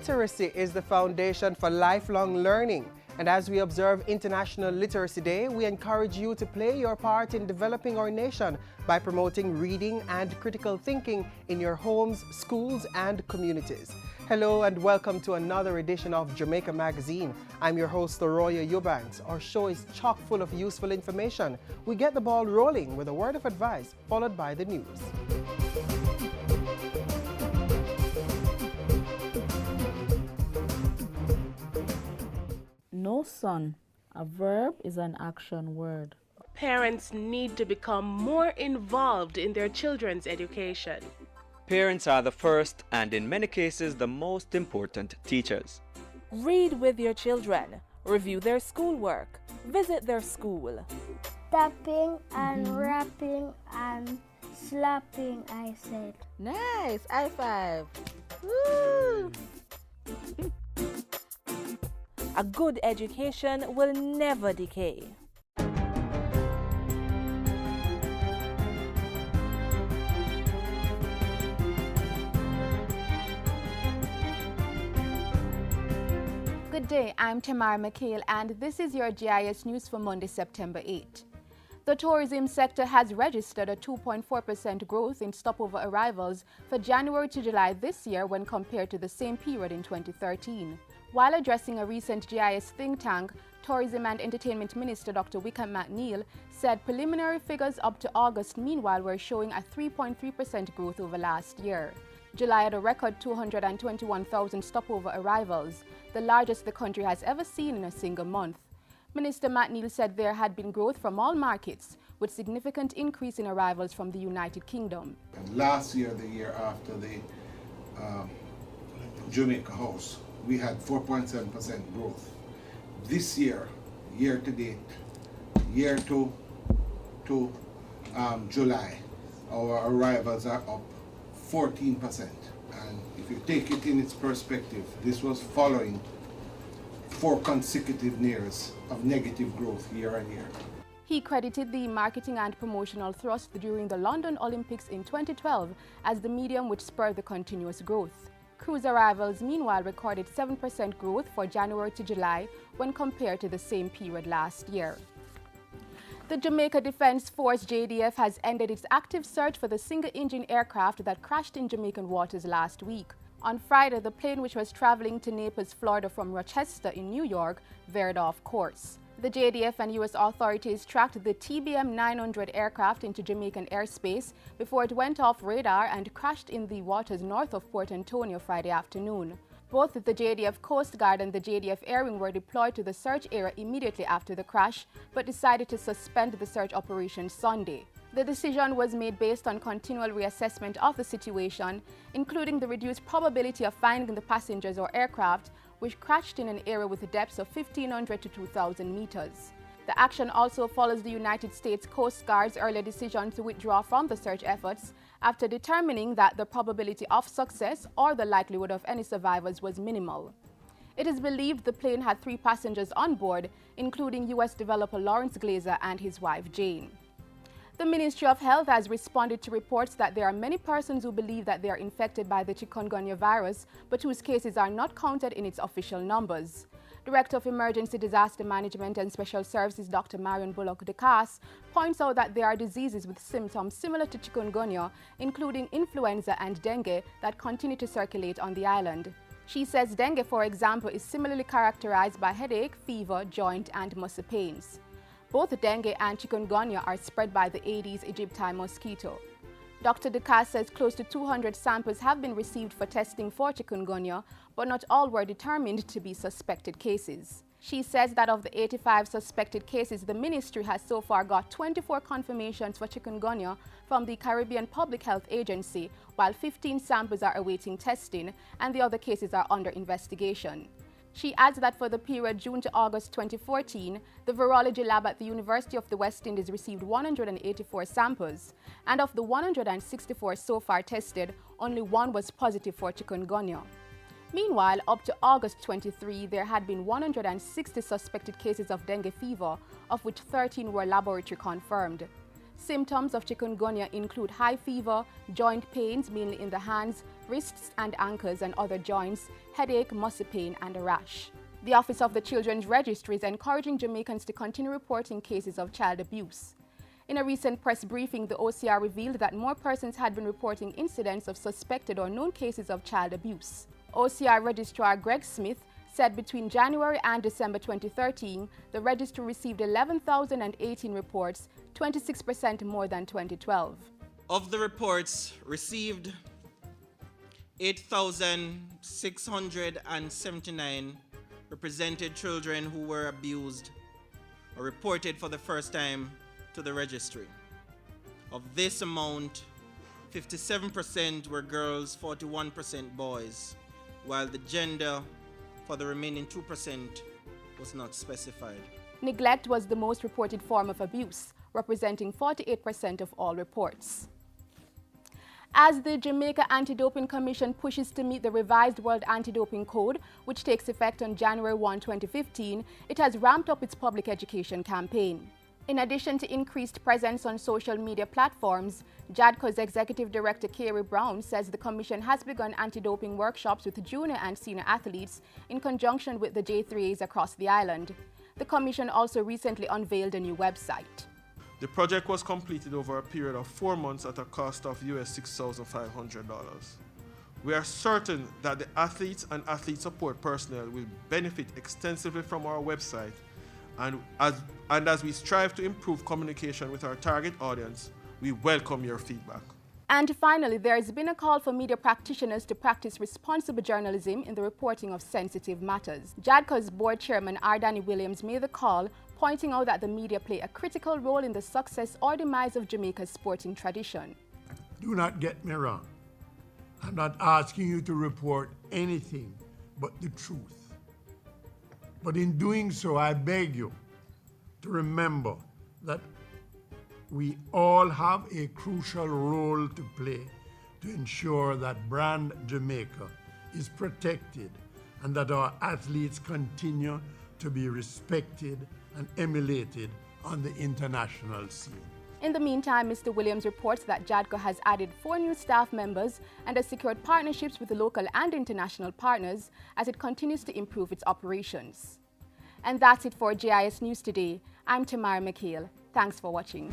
Literacy is the foundation for lifelong learning. And as we observe International Literacy Day, we encourage you to play your part in developing our nation by promoting reading and critical thinking in your homes, schools, and communities. Hello and welcome to another edition of Jamaica Magazine. I'm your host, Arroyo Eubanks. Our show is chock full of useful information. We get the ball rolling with a word of advice, followed by the news. No, son. A verb is an action word. Parents need to become more involved in their children's education. Parents are the first and in many cases the most important teachers. Read with your children. Review their schoolwork. Visit their school. Tapping and rapping and slapping, I said. Nice! High five! Woo! A good education will never decay. Good day, I'm Tamara McHale and this is your GIS News for Monday, September 8. The tourism sector has registered a 2.4% growth in stopover arrivals for January to July this year when compared to the same period in 2013. While addressing a recent GIS think tank, Tourism and Entertainment Minister Dr. Wickham McNeil said preliminary figures up to August meanwhile were showing a 3.3% growth over last year. July had a record 221,000 stopover arrivals, the largest the country has ever seen in a single month. Minister McNeil said there had been growth from all markets, with significant increase in arrivals from the United Kingdom. And last year, the year after the Jamaica House, we had 4.7% growth. This year, year to date, year to July, our arrivals are up 14%. And if you take it in its perspective, this was following 4 consecutive years of negative growth year on year. He credited the marketing and promotional thrust during the London Olympics in 2012 as the medium which spurred the continuous growth. Cruise arrivals, meanwhile, recorded 7% growth for January to July when compared to the same period last year. The Jamaica Defense Force JDF has ended its active search for the single-engine aircraft that crashed in Jamaican waters last week. On Friday, the plane, which was traveling to Naples, Florida from Rochester in New York, veered off course. The JDF and U.S. authorities tracked the TBM 900 aircraft into Jamaican airspace before it went off radar and crashed in the waters north of Port Antonio Friday afternoon. Both the JDF Coast Guard and the JDF Air Wing were deployed to the search area immediately after the crash, but decided to suspend the search operation Sunday. The decision was made based on continual reassessment of the situation, including the reduced probability of finding the passengers or aircraft, which crashed in an area with depths of 1,500 to 2,000 meters. The action also follows the United States Coast Guard's earlier decision to withdraw from the search efforts after determining that the probability of success or the likelihood of any survivors was minimal. It is believed the plane had 3 passengers on board, including U.S. developer Lawrence Glazer and his wife Jane. The Ministry of Health has responded to reports that there are many persons who believe that they are infected by the chikungunya virus, but whose cases are not counted in its official numbers. Director of Emergency Disaster Management and Special Services Dr. Marion Bullock DeCass points out that there are diseases with symptoms similar to chikungunya, including influenza and dengue, that continue to circulate on the island. She says dengue, for example, is similarly characterized by headache, fever, joint and muscle pains. Both dengue and chikungunya are spread by the Aedes aegypti mosquito. Dr. DeCass says close to 200 samples have been received for testing for chikungunya, but not all were determined to be suspected cases. She says that of the 85 suspected cases, the ministry has so far got 24 confirmations for chikungunya from the Caribbean Public Health Agency, while 15 samples are awaiting testing and the other cases are under investigation. She adds that for the period June to August 2014, the virology lab at the University of the West Indies received 184 samples, and of the 164 so far tested, only 1 was positive for chikungunya. Meanwhile, up to August 23, there had been 160 suspected cases of dengue fever, of which 13 were laboratory confirmed. Symptoms of chikungunya include high fever, joint pains, mainly in the hands, wrists and ankles and other joints, headache, muscle pain, and a rash. The Office of the Children's Registry is encouraging Jamaicans to continue reporting cases of child abuse. In a recent press briefing, the OCR revealed that more persons had been reporting incidents of suspected or known cases of child abuse. OCR Registrar Greg Smith said between January and December 2013, the registry received 11,018 reports, 26% more than 2012. Of the reports received, 8,679 represented children who were abused or reported for the first time to the registry. Of this amount, 57% were girls, 41% boys, while the gender for the remaining 2% was not specified. Neglect was the most reported form of abuse, representing 48% of all reports. As the Jamaica Anti-Doping Commission pushes to meet the revised World Anti-Doping Code, which takes effect on January 1, 2015, it has ramped up its public education campaign. In addition to increased presence on social media platforms, JADCO's Executive Director Carey Brown says the Commission has begun anti-doping workshops with junior and senior athletes in conjunction with the J3As across the island. The Commission also recently unveiled a new website. The project was completed over a period of 4 months at a cost of US $6,500. We are certain that the athletes and athlete support personnel will benefit extensively from our website, and as we strive to improve communication with our target audience, we welcome your feedback. And finally, there has been a call for media practitioners to practice responsible journalism in the reporting of sensitive matters. JADCO's board chairman R. Danny Williams made the call, pointing out that the media play a critical role in the success or demise of Jamaica's sporting tradition. Do not get me wrong. I'm not asking you to report anything but the truth. But in doing so, I beg you to remember that we all have a crucial role to play to ensure that brand Jamaica is protected and that our athletes continue to be respected and emulated on the international scene. In the meantime, Mr. Williams reports that JADCO has added 4 new staff members and has secured partnerships with the local and international partners as it continues to improve its operations. And that's it for JIS News Today. I'm Tamara McHale. Thanks for watching.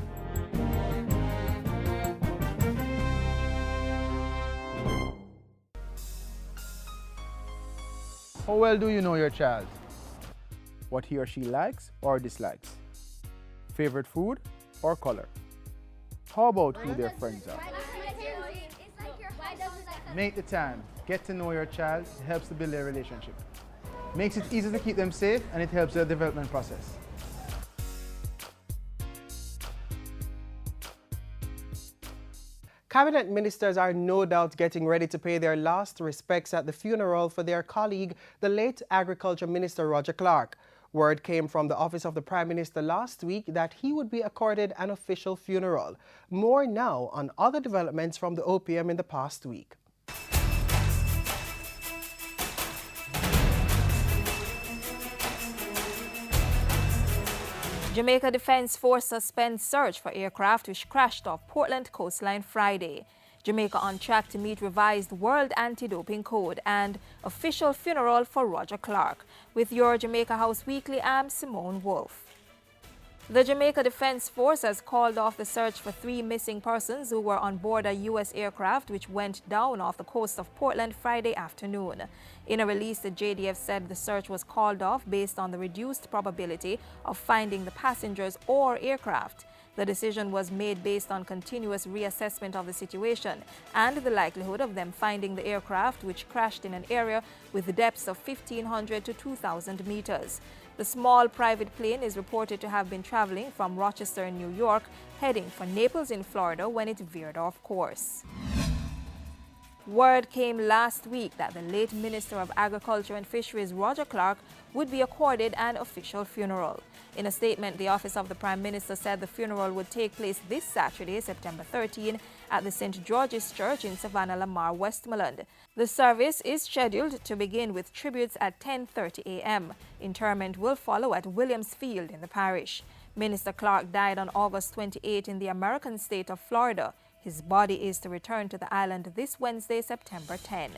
How well do you know your child? What he or she likes or dislikes? Favorite food or color? How about who their friends are? Make the time. Get to know your child. It helps to build their relationship. Makes it easy to keep them safe, and it helps their development process. Cabinet ministers are no doubt getting ready to pay their last respects at the funeral for their colleague, the late Agriculture Minister Roger Clark. Word came from the office of the Prime Minister last week that he would be accorded an official funeral. More now on other developments from the OPM in the past week. Jamaica Defense Force suspends search for aircraft which crashed off Portland coastline Friday. Jamaica on track to meet revised World Anti-Doping Code and official funeral for Roger Clark. With your Jamaica House Weekly, I'm Simone Wolfe. The Jamaica Defense Force has called off the search for 3 missing persons who were on board a U.S. aircraft which went down off the coast of Portland Friday afternoon. In a release, the JDF said the search was called off based on the reduced probability of finding the passengers or aircraft. The decision was made based on continuous reassessment of the situation and the likelihood of them finding the aircraft, which crashed in an area with depths of 1,500 to 2,000 meters. The small private plane is reported to have been traveling from Rochester in New York, heading for Naples in Florida when it veered off course. Word came last week that the late Minister of Agriculture and Fisheries, Roger Clark, would be accorded an official funeral. In a statement, the Office of the Prime Minister said the funeral would take place this Saturday, September 13, at the St. George's Church in Savannah Lamar, Westmoreland. The service is scheduled to begin with tributes at 10:30 a.m. Interment will follow at Williams Field in the parish. Minister Clark died on August 28 in the American state of Florida. His body is to return to the island this Wednesday, September 10.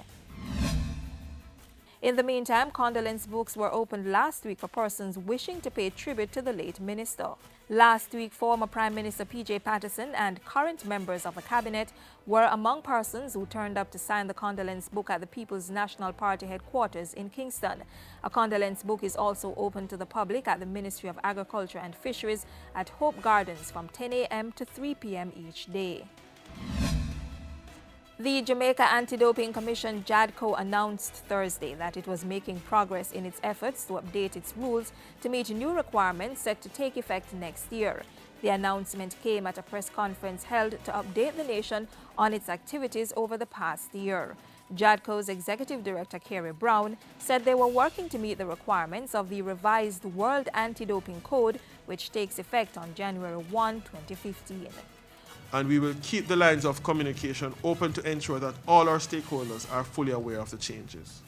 In the meantime, condolence books were opened last week for persons wishing to pay tribute to the late minister. Last week, former Prime Minister P.J. Patterson and current members of the cabinet were among persons who turned up to sign the condolence book at the People's National Party headquarters in Kingston. A condolence book is also open to the public at the Ministry of Agriculture and Fisheries at Hope Gardens from 10 a.m. to 3 p.m. each day. The Jamaica Anti-Doping Commission, JADCO, announced Thursday that it was making progress in its efforts to update its rules to meet new requirements set to take effect next year. The announcement came at a press conference held to update the nation on its activities over the past year. JADCO's Executive Director, Kerry Brown, said they were working to meet the requirements of the revised World Anti-Doping Code, which takes effect on January 1, 2015. And we will keep the lines of communication open to ensure that all our stakeholders are fully aware of the changes.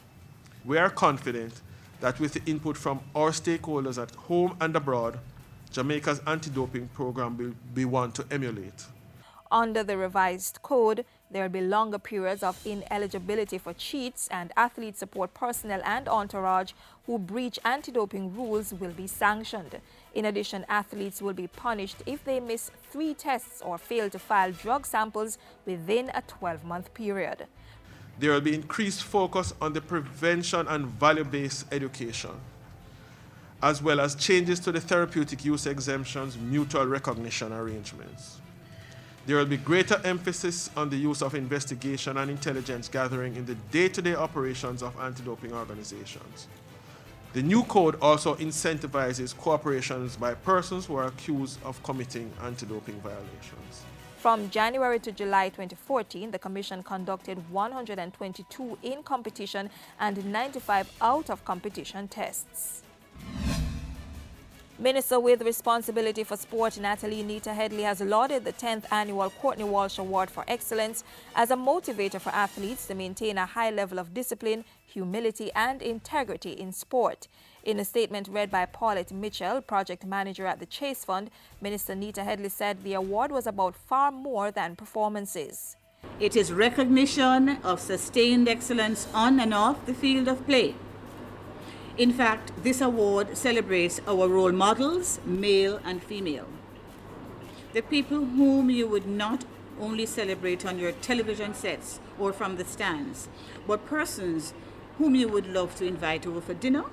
We are confident that with the input from our stakeholders at home and abroad, Jamaica's anti-doping program will be one to emulate. Under the revised code, there will be longer periods of ineligibility for cheats, and athlete support personnel and entourage who breach anti-doping rules will be sanctioned. In addition, athletes will be punished if they miss 3 tests or fail to file drug samples within a 12-month period. There will be increased focus on the prevention and value-based education, as well as changes to the therapeutic use exemptions, mutual recognition arrangements. There will be greater emphasis on the use of investigation and intelligence gathering in the day-to-day operations of anti-doping organizations. The new code also incentivizes cooperations by persons who are accused of committing anti-doping violations. From January to July 2014, the Commission conducted 122 in-competition and 95 out-of-competition tests. Minister with responsibility for sport, Natalie Nita Headley, has lauded the 10th annual Courtney Walsh Award for Excellence as a motivator for athletes to maintain a high level of discipline, humility, and integrity in sport. In a statement read by Paulette Mitchell, project manager at the Chase Fund, Minister Nita Headley said the award was about far more than performances. It is recognition of sustained excellence on and off the field of play. In fact, this award celebrates our role models, male and female. The people whom you would not only celebrate on your television sets or from the stands, but persons whom you would love to invite over for dinner.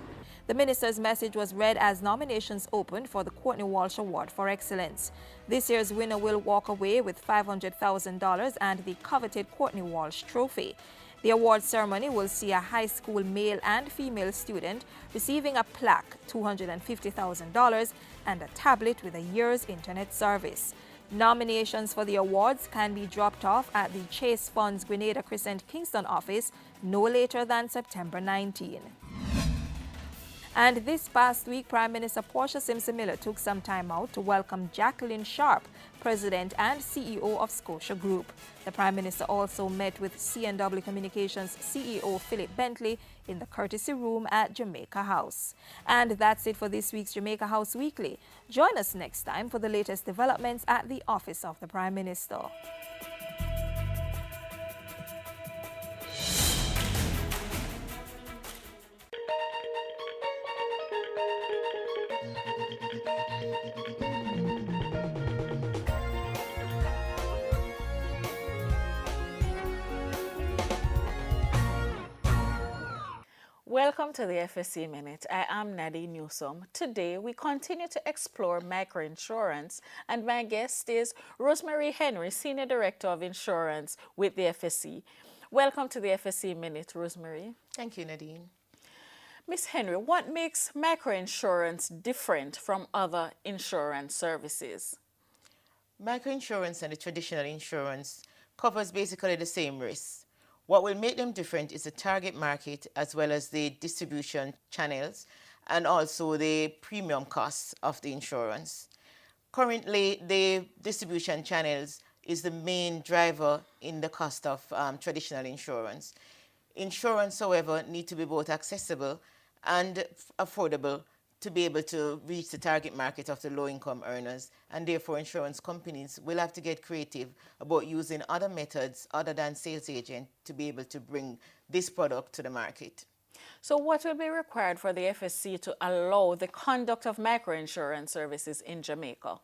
The minister's message was read as nominations opened for the Courtney Walsh Award for Excellence. This year's winner will walk away with $500,000 and the coveted Courtney Walsh Trophy. The award ceremony will see a high school male and female student receiving a plaque, $250,000, and a tablet with a year's internet service. Nominations for the awards can be dropped off at the Chase Fund's Grenada Crescent Kingston office no later than September 19. And this past week, Prime Minister Portia Simpson Miller took some time out to welcome Jacqueline Sharp, President and CEO of Scotia Group. The Prime Minister also met with C&W Communications CEO Philip Bentley in the courtesy room at Jamaica House. And that's it for this week's Jamaica House Weekly. Join us next time for the latest developments at the Office of the Prime Minister. Welcome to the FSC Minute. I am Nadine Newsome. Today, we continue to explore microinsurance, and my guest is Rosemary Henry, Senior Director of Insurance with the FSC. Welcome to the FSC Minute, Rosemary. Thank you, Nadine. Ms. Henry, what makes microinsurance different from other insurance services? Microinsurance and the traditional insurance covers basically the same risks. What will make them different is the target market as well as the distribution channels and also the premium costs of the insurance. Currently, the distribution channels is the main driver in the cost of traditional insurance. Insurance, however, need to be both accessible and affordable to be able to reach the target market of the low-income earners, and therefore insurance companies will have to get creative about using other methods other than sales agent to be able to bring this product to the market. So what will be required for the FSC to allow the conduct of microinsurance services in Jamaica?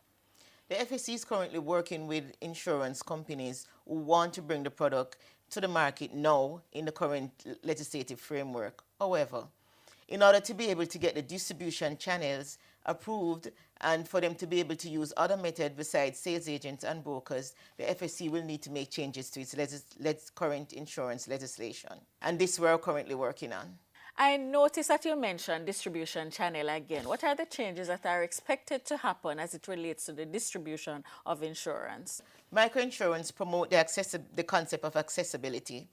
The FSC is currently working with insurance companies who want to bring the product to the market now in the current legislative framework. However, in order to be able to get the distribution channels approved and for them to be able to use other methods besides sales agents and brokers, the FSC will need to make changes to its current insurance legislation. And this we're currently working on. I noticed that you mentioned distribution channel again. What are the changes that are expected to happen as it relates to the distribution of insurance? Microinsurance promote the concept of accessibility.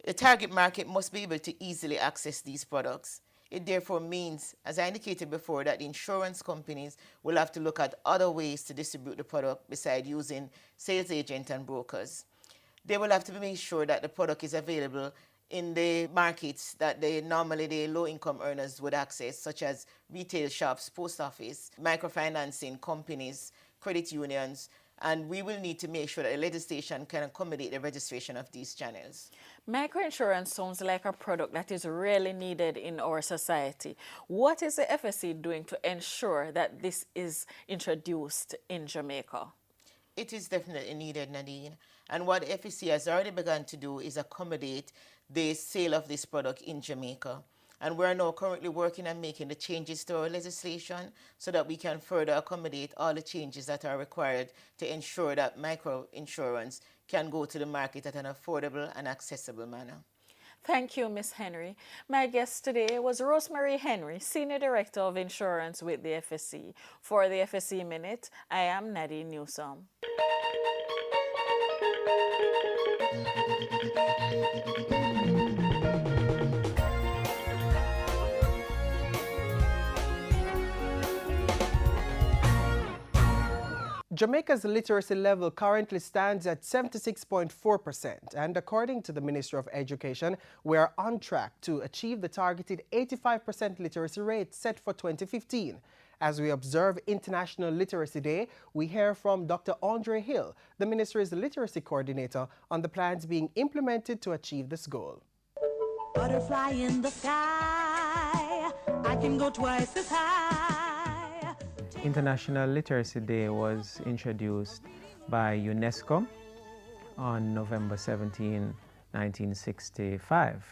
The target market must be able to easily access these products. It therefore means, as I indicated before, that the insurance companies will have to look at other ways to distribute the product besides using sales agents and brokers. They will have to make sure that the product is available in the markets that normally the low-income earners would access, such as retail shops, post office, microfinancing companies, credit unions, and we will need to make sure that the legislation can accommodate the registration of these channels. Microinsurance sounds like a product that is really needed in our society. What is the FSC doing to ensure that this is introduced in Jamaica? It is definitely needed, Nadine. And what the FSC has already begun to do is accommodate the sale of this product in Jamaica. And we're now currently working on making the changes to our legislation so that we can further accommodate all the changes that are required to ensure that microinsurance can go to the market at an affordable and accessible manner. Thank you, Ms. Henry. My guest today was Rosemary Henry, Senior Director of Insurance with the FSC. For the FSC Minute, I am Nadine Newsom. Jamaica's literacy level currently stands at 76.4%, and according to the Ministry of Education, we are on track to achieve the targeted 85% literacy rate set for 2015. As we observe International Literacy Day, we hear from Dr. Andre Hill, the ministry's literacy coordinator, on the plans being implemented to achieve this goal. Butterfly in the sky, I can go twice as high. International Literacy Day was introduced by UNESCO on November 17, 1965.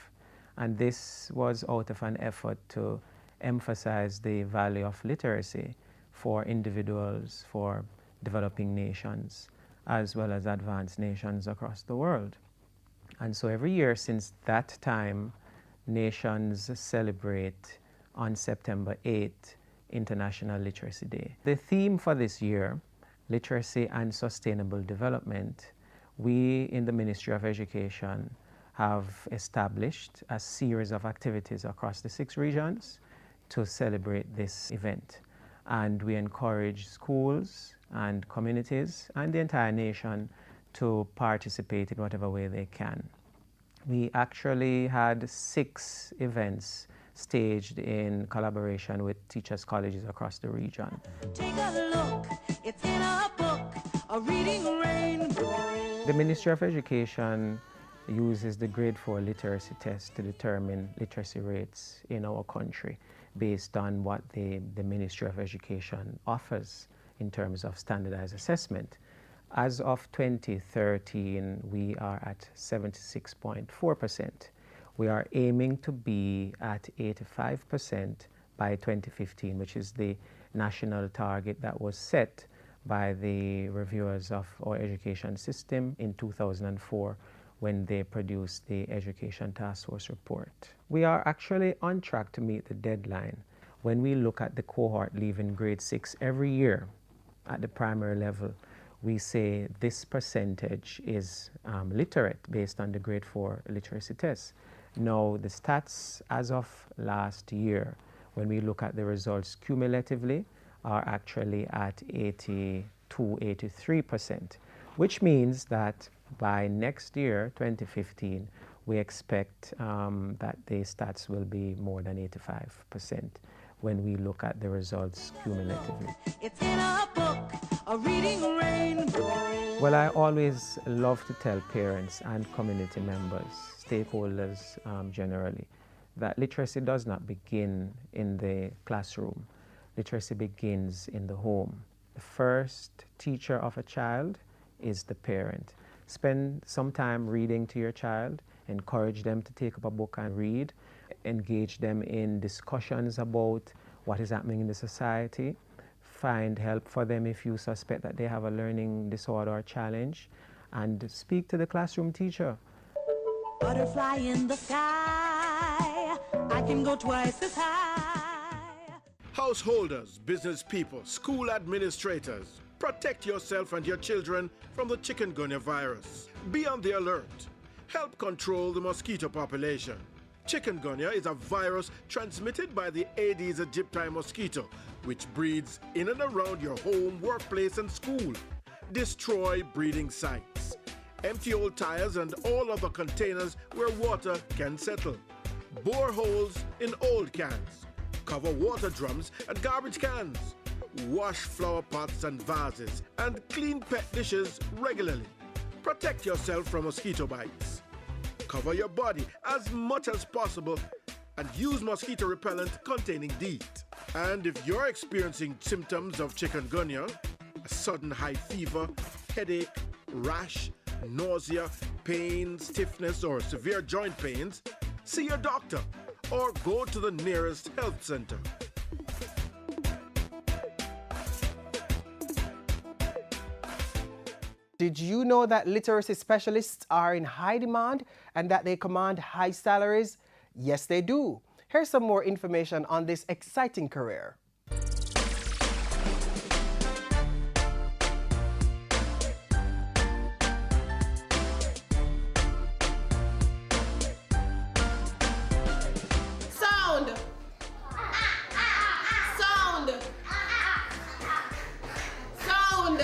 And this was out of an effort to emphasize the value of literacy for individuals, for developing nations, as well as advanced nations across the world. And so every year since that time, nations celebrate on September 8th International Literacy Day. The theme for this year, Literacy and Sustainable Development, we in the Ministry of Education have established a series of activities across the 6 regions to celebrate this event. And we encourage schools and communities and the entire nation to participate in whatever way they can. We actually had 6 events staged in collaboration with teachers' colleges across the region. Take a look, it's in a book, a reading rainbow. The Ministry of Education uses the Grade 4 literacy test to determine literacy rates in our country based on what the Ministry of Education offers in terms of standardized assessment. As of 2013, we are at 76.4%. We are aiming to be at 85% by 2015, which is the national target that was set by the reviewers of our education system in 2004 when they produced the Education Task Force report. We are actually on track to meet the deadline. When we look at the cohort leaving grade 6 every year at the primary level, we say this percentage is literate based on the grade 4 literacy test. Now, the stats as of last year, when we look at the results cumulatively, are actually at 83%, which means that by next year, 2015, we expect that the stats will be more than 85%. when we look at the results cumulatively. It's in a book, a reading rainbow. Well, I always love to tell parents and community members, stakeholders generally, that literacy does not begin in the classroom. Literacy begins in the home. The first teacher of a child is the parent. Spend some time reading to your child, encourage them to take up a book and read, engage them in discussions about what is happening in the society, find help for them if you suspect that they have a learning disorder or challenge, and speak to the classroom teacher. Butterfly in the sky, I can go twice as high. Householders, business people, school administrators, protect yourself and your children from the chikungunya virus. Be on the alert. Help control the mosquito population. Chikungunya is a virus transmitted by the Aedes aegypti mosquito, which breeds in and around your home, workplace, and school. Destroy breeding sites. Empty old tires and all other containers where water can settle. Bore holes in old cans. Cover water drums and garbage cans. Wash flower pots and vases and clean pet dishes regularly. Protect yourself from mosquito bites. Cover your body as much as possible and use mosquito repellent containing DEET. And if you're experiencing symptoms of chikungunya, a sudden high fever, headache, rash, nausea, pain, stiffness, or severe joint pains, see your doctor or go to the nearest health center. Did you know that literacy specialists are in high demand and that they command high salaries? Yes, they do. Here's some more information on this exciting career. Sound! Sound! Sound!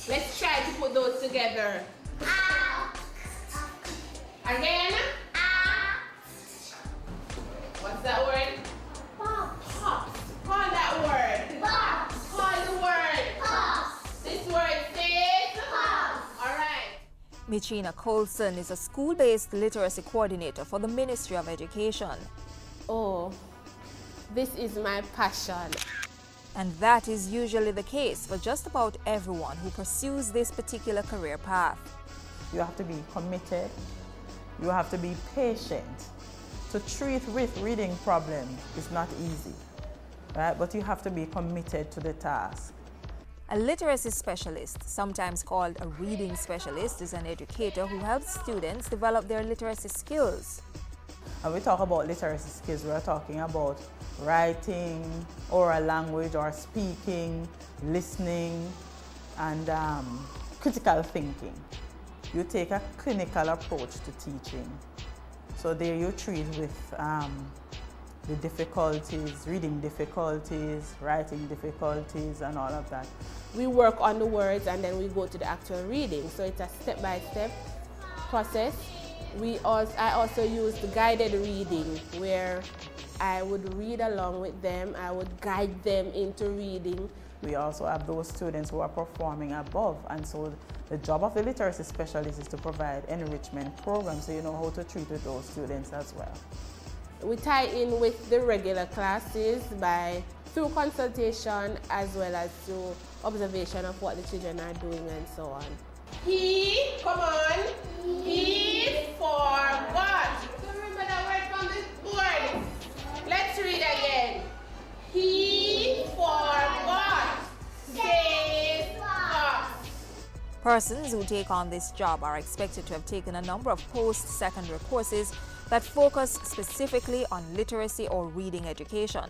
Let's try to put those together. Again. What's that word? Pops. Call that word. Pops. Call the word. Pops. This word says pops. All right. Michina Colson is a school-based literacy coordinator for the Ministry of Education. Oh, this is my passion. And that is usually the case for just about everyone who pursues this particular career path. You have to be committed. You have to be patient. To treat with reading problems is not easy, right? But you have to be committed to the task. A literacy specialist, sometimes called a reading specialist, is an educator who helps students develop their literacy skills. And we talk about literacy skills, we're talking about writing, oral language or speaking, listening, and critical thinking. You take a clinical approach to teaching. So there you treat with the difficulties, reading difficulties, writing difficulties, and all of that. We work on the words and then we go to the actual reading. So it's a step-by-step process. I also use the guided reading where I would read along with them. I would guide them into reading. We also have those students who are performing above, and so the job of the literacy specialist is to provide enrichment programs so you know how to treat with those students as well. We tie in with the regular classes through consultation as well as through observation of what the children are doing and so on. He, come on, he forgot. So remember that word from this board. Let's read again. He forgot. Say up. Persons who take on this job are expected to have taken a number of post-secondary courses that focus specifically on literacy or reading education.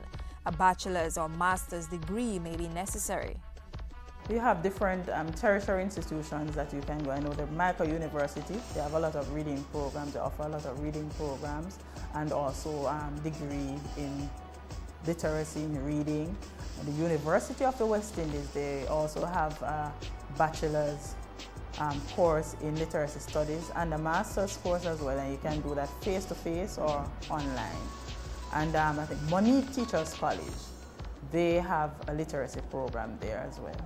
A bachelor's or master's degree may be necessary. You have different tertiary institutions that you can go. I know the Jamaica University, they have a lot of reading programs, they offer a lot of reading programs, and also degree in literacy in reading. And the University of the West Indies, they also have a bachelor's course in literacy studies and a master's course as well, and you can do that face-to-face or online. And I think Monique Teachers College, they have a literacy program there as well.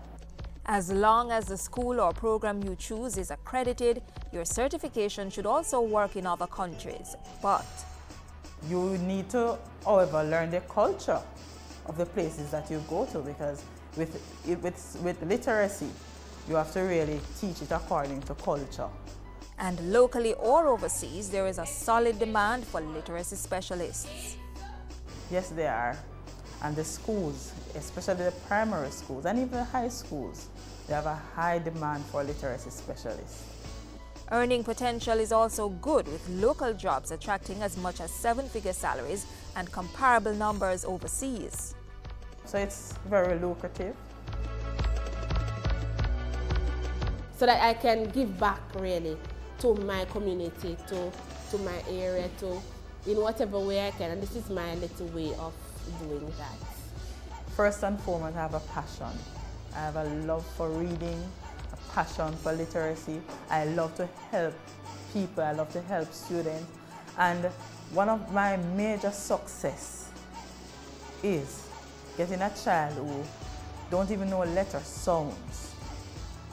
As long as the school or program you choose is accredited, your certification should also work in other countries. But you need to, however, learn the culture of the places that you go to, because with literacy, you have to really teach it according to culture. And locally or overseas, there is a solid demand for literacy specialists. Yes, there are. And the schools, especially the primary schools and even high schools, they have a high demand for literacy specialists. Earning potential is also good, with local jobs attracting as much as 7-figure salaries and comparable numbers overseas. So it's very lucrative. So that I can give back really to my community, to my area, to in whatever way I can. And this is my little way of doing that. First and foremost, I have a passion. I have a love for reading, a passion for literacy. I love to help people. I love to help students. And one of my major success is getting a child who don't even know letter sounds.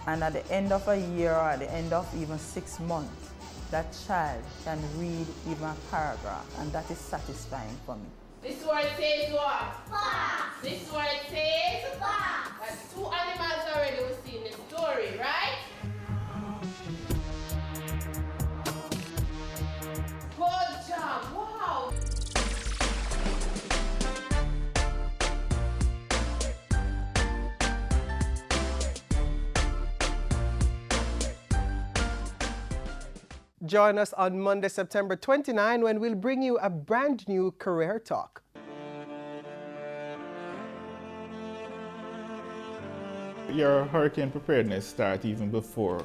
And at the end of a year or at the end of even 6 months, that child can read even a paragraph, and that is satisfying for me. This word says what? Fox. This word says fox. That's 2 animals already we see in the story, right? Good job. Wow. Join us on Monday, September 29, when we'll bring you a brand new career talk. Your hurricane preparedness starts even before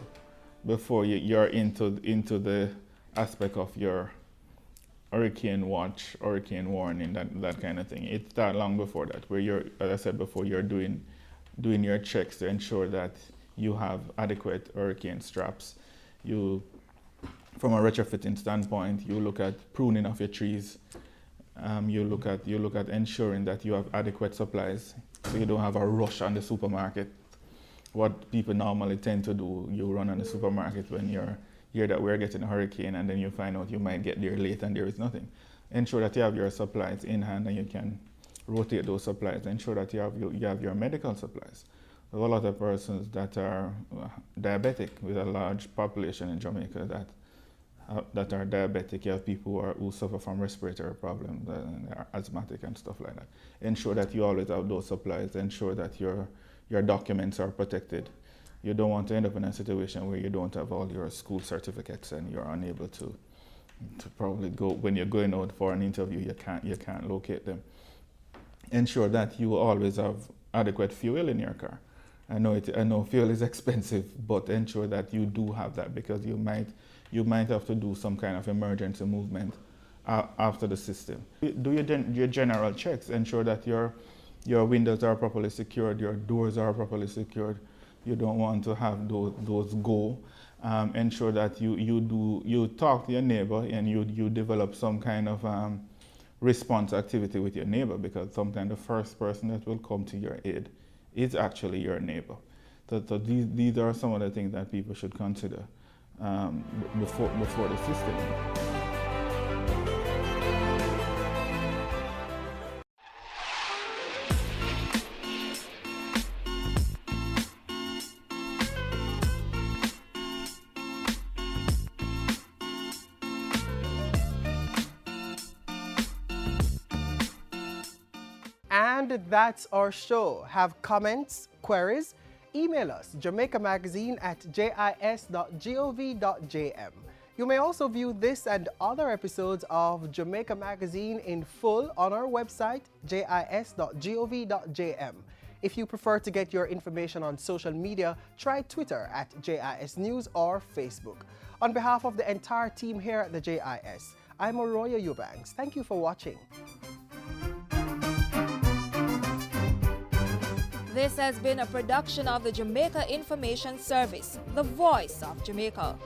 you're into the aspect of your hurricane watch, hurricane warning, that kind of thing. It starts long before that, where you're, as I said before, you're doing your checks to ensure that you have adequate hurricane straps. From a retrofitting standpoint, you look at pruning of your trees. You look at ensuring that you have adequate supplies, so you don't have a rush on the supermarket. What people normally tend to do, you run on the supermarket when you're hear that we're getting a hurricane, and then you find out you might get there late and there is nothing. Ensure that you have your supplies in hand and you can rotate those supplies. Ensure that you have your medical supplies. There are a lot of persons that are diabetic, with a large population in Jamaica that are diabetic. You have people who suffer from respiratory problems and are asthmatic and stuff like that. Ensure that you always have those supplies. Ensure that your documents are protected. You don't want to end up in a situation where you don't have all your school certificates and you're unable to probably go, when you're going out for an interview, you can't locate them. Ensure that you always have adequate fuel in your car. I know fuel is expensive, but ensure that you do have that, because you might have to do some kind of emergency movement after the system. Do your general checks. Ensure that your windows are properly secured, your doors are properly secured. You don't want to have those go. Ensure that you talk to your neighbor and you develop some kind of response activity with your neighbor, because sometimes the first person that will come to your aid is actually your neighbor. So these are some of the things that people should consider before the system. And that's our show. Have comments, queries? Email us, jamaicamagazine@jis.gov.jm. You may also view this and other episodes of Jamaica Magazine in full on our website, jis.gov.jm. If you prefer to get your information on social media, try Twitter @JIS News or Facebook. On behalf of the entire team here at the JIS, I'm Arroyo Eubanks. Thank you for watching. This has been a production of the Jamaica Information Service, the voice of Jamaica.